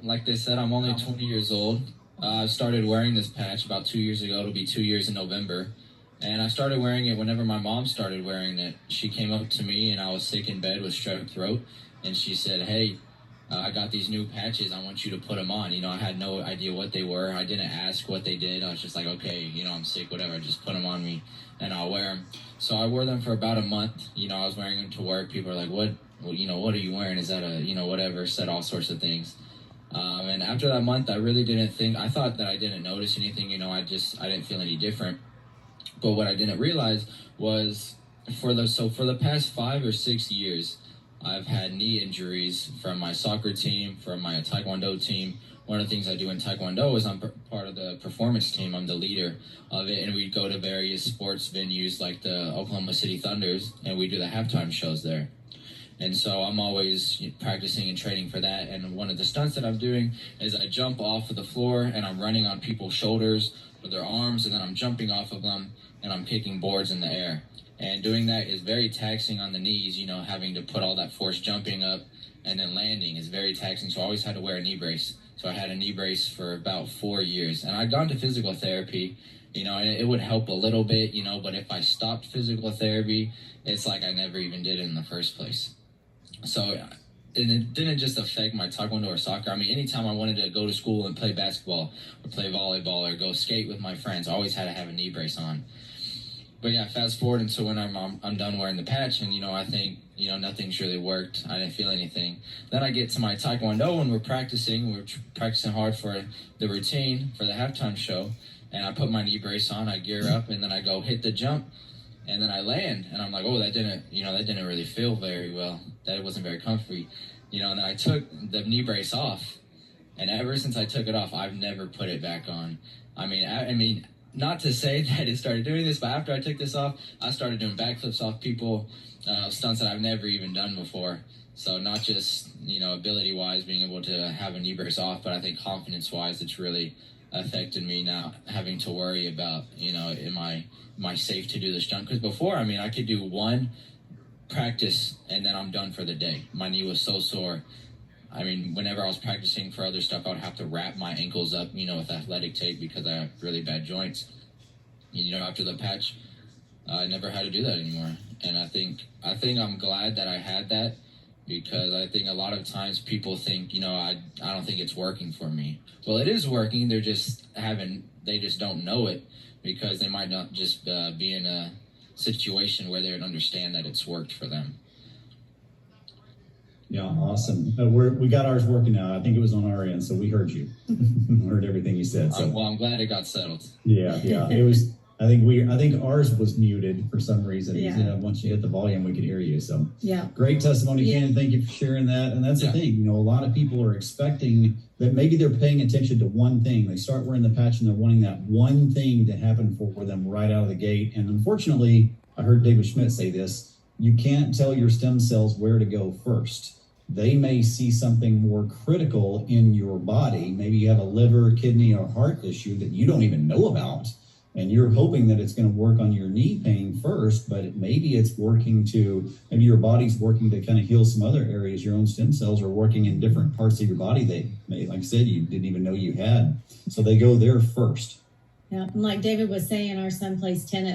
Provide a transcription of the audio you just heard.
like they said, I'm only 20 years old. I started wearing this patch about 2 years ago. It'll be 2 years in November. And I started wearing it whenever my mom started wearing it. She came up to me and I was sick in bed with strep throat. And she said, hey, I got these new patches. I want you to put them on. I had no idea what they were. I didn't ask what they did. I was just like, okay, I'm sick, whatever. Just put them on me and I'll wear them. So I wore them for about a month. I was wearing them to work. People are like, what are you wearing? Is that whatever, said all sorts of things. And after that month, I really didn't think, I thought that I didn't notice anything. I didn't feel any different. But what I didn't realize was for the past 5 or 6 years, I've had knee injuries from my soccer team, from my Taekwondo team. One of the things I do in Taekwondo is I'm part of the performance team. I'm the leader of it, and we go to various sports venues like the Oklahoma City Thunders, and we do the halftime shows there. And so I'm always practicing and training for that. And one of the stunts that I'm doing is I jump off of the floor and I'm running on people's shoulders with their arms, and then I'm jumping off of them and I'm kicking boards in the air. And doing that is very taxing on the knees, having to put all that force jumping up and then landing is very taxing. So I always had to wear a knee brace. So I had a knee brace for about 4 years. And I'd gone to physical therapy, and it would help a little bit, but if I stopped physical therapy, it's like I never even did it in the first place. So, and it didn't just affect my Taekwondo or soccer. I mean, anytime I wanted to go to school and play basketball or play volleyball or go skate with my friends, I always had to have a knee brace on. But yeah, fast forward until when I'm done wearing the patch, and I think nothing's really worked. I didn't feel anything. Then I get to my Taekwondo and we're practicing hard for the routine for the halftime show, and I put my knee brace on, I gear up, and then I go hit the jump, and then I land, and I'm like, oh, that didn't really feel very well. That wasn't very comfy, And then I took the knee brace off, and ever since I took it off, I've never put it back on. I mean. Not to say that it started doing this, but after I took this off, I started doing backflips off people, stunts that I've never even done before. So not just, ability-wise, being able to have a knee brace off, but I think confidence-wise, it's really affected me now having to worry about, am I safe to do this stunt? Because before, I could do one practice and then I'm done for the day. My knee was so sore. Whenever I was practicing for other stuff, I would have to wrap my ankles up, with athletic tape because I have really bad joints. After the patch, I never had to do that anymore. And I think I'm glad that I had that, because I think a lot of times people think, I don't think it's working for me. Well, it is working. They just don't know it, because they might not just be in a situation where they would understand that it's worked for them. Yeah, awesome. We got ours working now. I think it was on our end, so we heard you. Heard everything you said. So. Well, I'm glad it got settled. Yeah. It was. I think ours was muted for some reason. Yeah. Once you hit the volume, we could hear you. So yeah, great testimony, Ken. Thank you for sharing that. And that's the thing. A lot of people are expecting that maybe they're paying attention to one thing. They start wearing the patch and they're wanting that one thing to happen for them right out of the gate. And unfortunately, I heard David Schmidt say this. You can't tell your stem cells where to go first. They may see something more critical in your body. Maybe you have a liver, kidney, or heart issue that you don't even know about. And you're hoping that it's going to work on your knee pain first, but maybe your body's working to kind of heal some other areas. Your own stem cells are working in different parts of your body that, like I said, you didn't even know you had. So they go there first. Yeah, and like David was saying, our son plays tennis.